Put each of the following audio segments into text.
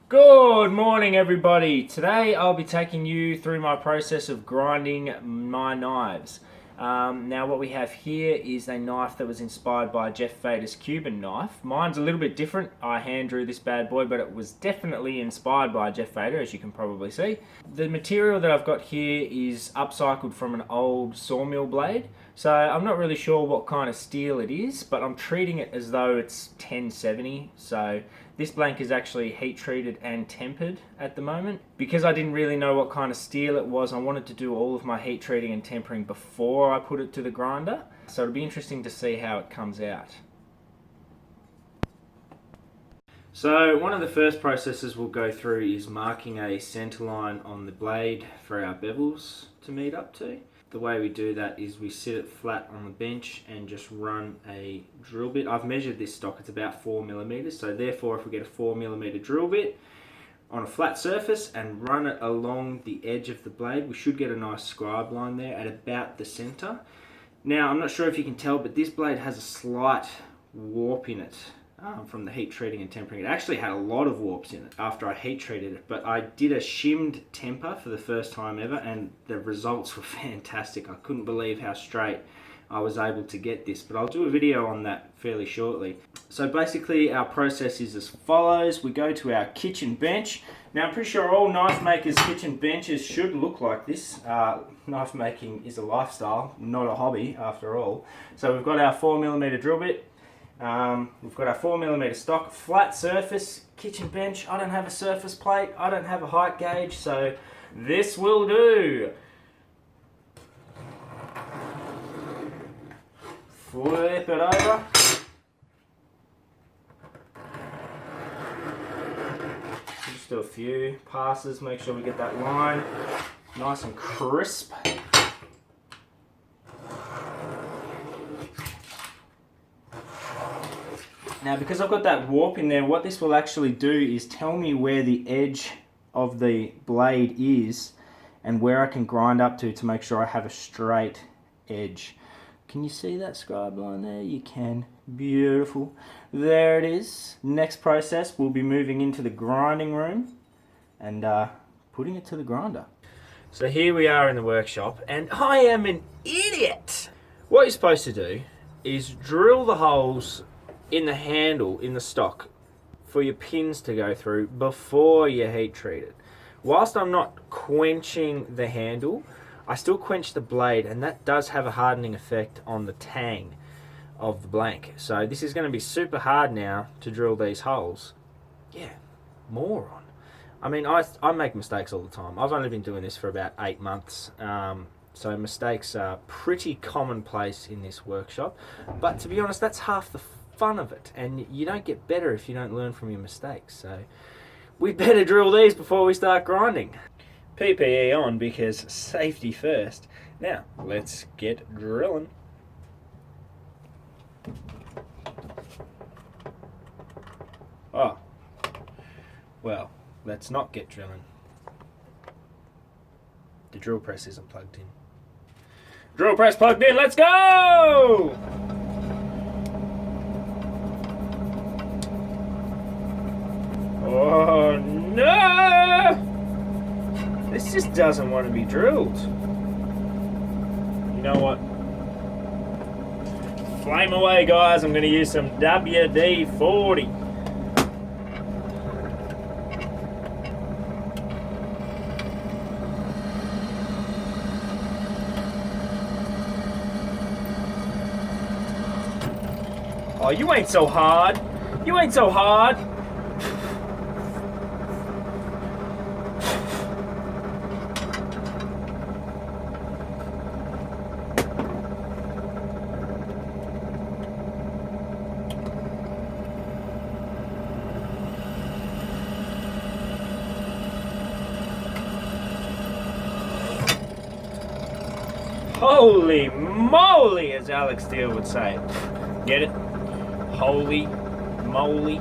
Good morning, everybody. Today I'll be taking you through my process of grinding my knives. Now what we have here is a knife that was inspired by Geoff Vader's Cuban knife. Mine's a little bit different. I hand drew this bad boy, but it was definitely inspired by Geoff Vader, as you can probably see. The material that I've got here is upcycled from an old sawmill blade. So I'm not really sure what kind of steel it is, but I'm treating it as though it's 1070. So this blank is actually heat treated and tempered at the moment. Because I didn't really know what kind of steel it was, I wanted to do all of my heat treating and tempering before I put it to the grinder. So it'll be interesting to see how it comes out. So one of the first processes we'll go through is marking a center line on the blade for our bevels to meet up to. The way we do that is we sit it flat on the bench and just run a drill bit. I've measured this stock, it's about 4mm, so therefore if we get a 4mm drill bit on a flat surface and run it along the edge of the blade, we should get a nice scribe line there at about the center. Now I'm not sure if you can tell, but this blade has a slight warp in it. From the heat treating and tempering. It actually had a lot of warps in it after I heat treated it, but I did a shimmed temper for the first time ever and the results were fantastic. I couldn't believe how straight I was able to get this, but I'll do a video on that fairly shortly. So basically our process is as follows. We go to our kitchen bench. Now I'm pretty sure all knife makers' kitchen benches should look like this. Knife making is a lifestyle, not a hobby after all. So we've got our 4mm drill bit. We've got our 4mm stock, flat surface, kitchen bench. I don't have a surface plate, I don't have a height gauge, so this will do. Flip it over. Just do a few passes, make sure we get that line nice and crisp. Now because I've got that warp in there, what this will actually do is tell me where the edge of the blade is and where I can grind up to make sure I have a straight edge. Can you see that scribe line there? You can. Beautiful. There it is. Next process, we'll be moving into the grinding room and putting it to the grinder. So here we are in the workshop and I am an idiot! What you're supposed to do is drill the holes in the handle, in the stock, for your pins to go through before you heat treat it. Whilst I'm not quenching the handle, I still quench the blade, and that does have a hardening effect on the tang of the blank. So this is going to be super hard now to drill these holes. Yeah, moron. I mean, I make mistakes all the time. I've only been doing this for about 8 months. So mistakes are pretty commonplace in this workshop. But to be honest, that's half the fun of it, and you don't get better if you don't learn from your mistakes. So we better drill these before we start grinding. PPE on, because safety first. Now let's get drilling. Oh well, let's not get drilling. The drill press isn't plugged in. Drill press plugged in, let's go! Oh no! This just doesn't want to be drilled. You know what? Flame away, guys. I'm going to use some WD-40. Oh, you ain't so hard. You ain't so hard. Holy moly, as Alex Steele would say. Get it? Holy moly.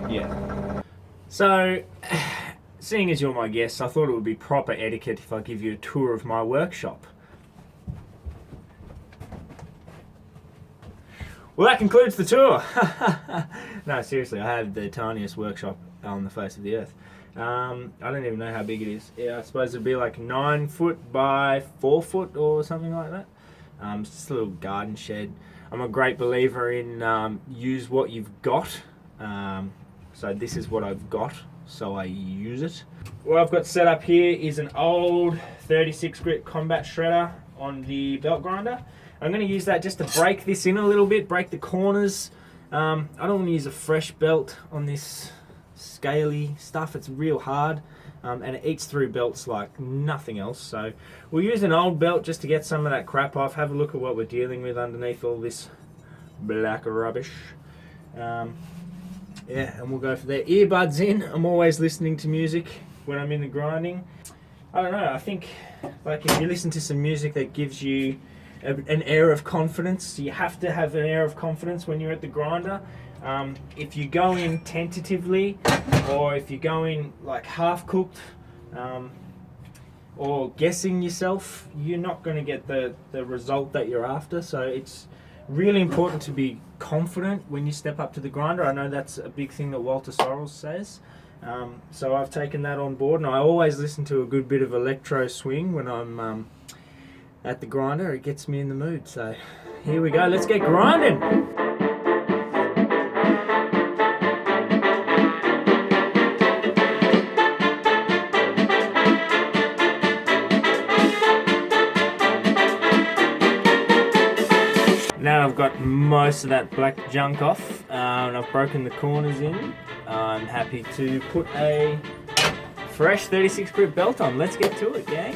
Yeah. So, seeing as you're my guest, I thought it would be proper etiquette if I give you a tour of my workshop. Well, that concludes the tour. No, seriously, I have the tiniest workshop on the face of the earth. I don't even know how big it is. Yeah, I suppose it'd be like 9 foot by 4 foot or something like that. It's just a little garden shed. I'm a great believer in use what you've got. So this is what I've got, so I use it. What I've got set up here is an old 36 grit combat shredder on the belt grinder. I'm going to use that just to break this in a little bit, break the corners. I don't want to use a fresh belt on this scaly stuff. It's real hard and it eats through belts like nothing else. So we'll use an old belt just to get some of that crap off. Have a look at what we're dealing with underneath all this black rubbish. Yeah, and we'll go for there. Earbuds in. I'm always listening to music when I'm in the grinding. I don't know, I think like if you listen to some music that gives you an air of confidence, you have to have an air of confidence when you're at the grinder. If you go in tentatively, or if you go in like half cooked, or guessing yourself, you're not going to get the result that you're after. So it's really important to be confident when you step up to the grinder. I know that's a big thing that Walter Sorrells says. So I've taken that on board, and I always listen to a good bit of electro swing when I'm at the grinder. It gets me in the mood. So here we go, let's get grinding. Now I've got most of that black junk off and I've broken the corners in, I'm happy to put a fresh 36 grit belt on. Let's get to it, gang.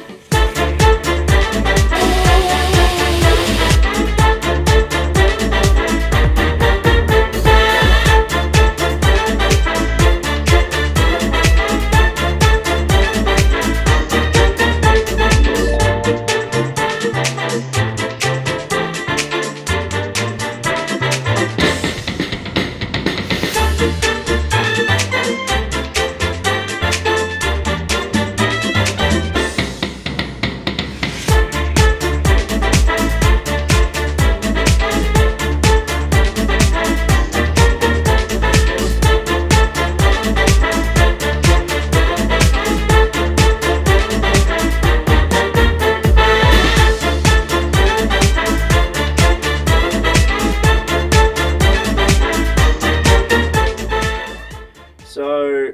So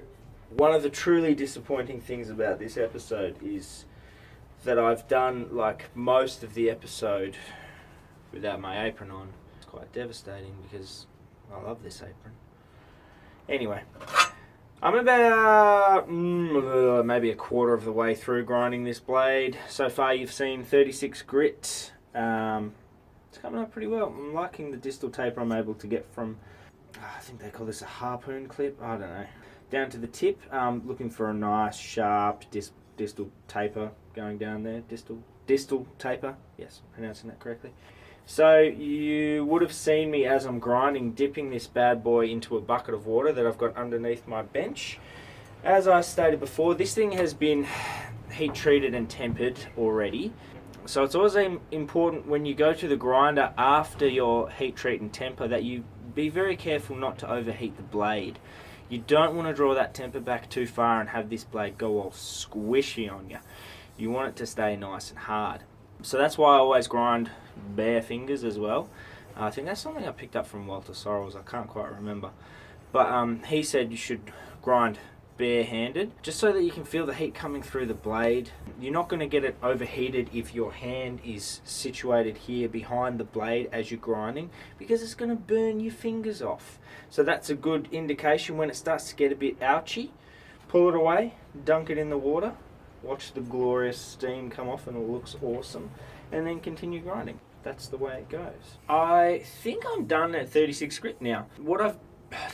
one of the truly disappointing things about this episode is that I've done like most of the episode without my apron on. It's quite devastating because I love this apron. Anyway, I'm about maybe a quarter of the way through grinding this blade. So far you've seen 36 grit. It's coming up pretty well. I'm liking the distal taper I'm able to get from, I think they call this a harpoon clip, I don't know, down to the tip. Looking for a nice sharp distal taper going down there. Distal taper, yes, pronouncing that correctly. So you would have seen me as I'm grinding dipping this bad boy into a bucket of water that I've got underneath my bench. As I stated before, this thing has been heat treated and tempered already. So it's always important when you go to the grinder after your heat treat and temper that you be very careful not to overheat the blade. You don't want to draw that temper back too far and have this blade go all squishy on you. You want it to stay nice and hard. So that's why I always grind bare fingers as well. I think that's something I picked up from Walter Sorrells, I can't quite remember. But he said you should grind bare-handed, just so that you can feel the heat coming through the blade. You're not going to get it overheated if your hand is situated here behind the blade as you're grinding, because it's going to burn your fingers off. So that's a good indication when it starts to get a bit ouchy. Pull it away, dunk it in the water, watch the glorious steam come off and it looks awesome, and then continue grinding. That's the way it goes. I think I'm done at 36 grit now.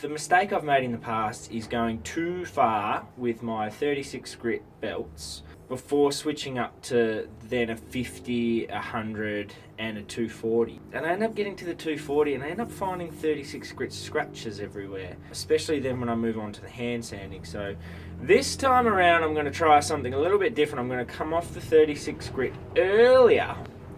The mistake I've made in the past is going too far with my 36 grit belts before switching up to then a 50, 100 and a 240. And I end up getting to the 240 and I end up finding 36 grit scratches everywhere, especially then when I move on to the hand sanding. So this time around I'm going to try something a little bit different. I'm going to come off the 36 grit earlier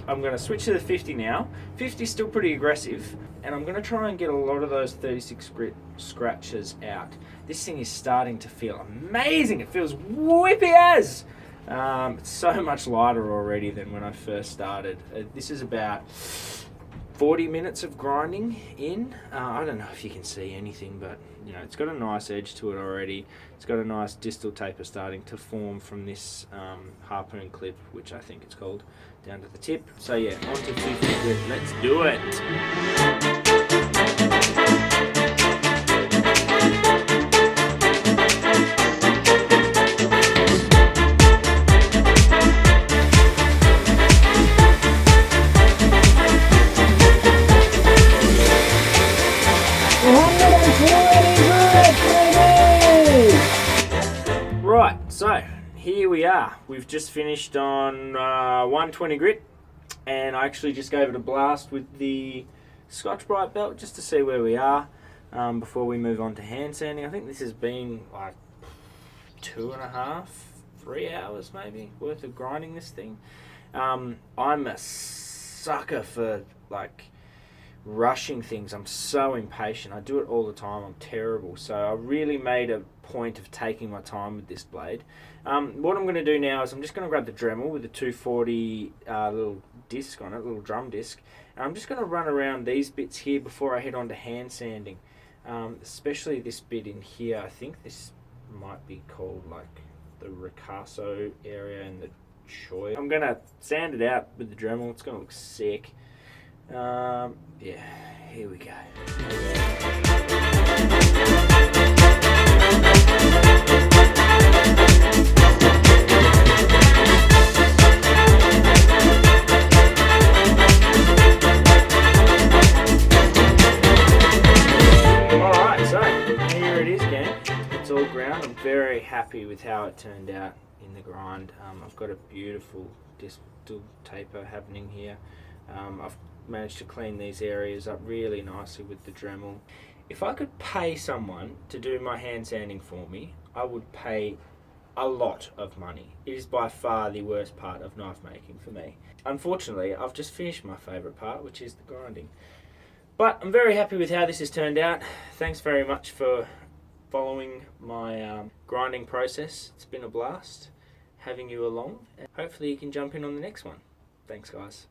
I'm going to switch to the 50 now. 50 is still pretty aggressive, and I'm going to try and get a lot of those 36 grit scratches out. This thing is starting to feel amazing. It feels whippy as. It's so much lighter already than when I first started. This is about 40 minutes of grinding in. I don't know if you can see anything, but you know, it's got a nice edge to it already. It's got a nice distal taper starting to form from this harpoon clip, which I think it's called, down to the tip. So yeah, on to 50 grit. Let's do it. Right, so here we are. We've just finished on 120 grit, and I actually just gave it a blast with the Scotch-Brite belt just to see where we are before we move on to hand sanding. I think this has been like 2.5, 3 hours maybe worth of grinding this thing. I'm a sucker for like rushing things. I'm so impatient. I do it all the time. I'm terrible. So I really made a point of taking my time with this blade. What I'm going to do now is I'm just going to grab the Dremel with the 240 little disc on it, little drum disc, and I'm just going to run around these bits here before I head on to hand sanding. Especially this bit in here. I think this might be called like the ricasso area and the choy. I'm going to sand it out with the Dremel. It's going to look sick. Yeah, here we go. Alright, so here it is, gang. It's all ground. I'm very happy with how it turned out in the grind. I've got a beautiful distal taper happening here. I've managed to clean these areas up really nicely with the Dremel. If I could pay someone to do my hand sanding for me, I would pay a lot of money. It is by far the worst part of knife making for me. Unfortunately, I've just finished my favourite part, which is the grinding. But I'm very happy with how this has turned out. Thanks very much for following my grinding process. It's been a blast having you along. Hopefully you can jump in on the next one. Thanks, guys.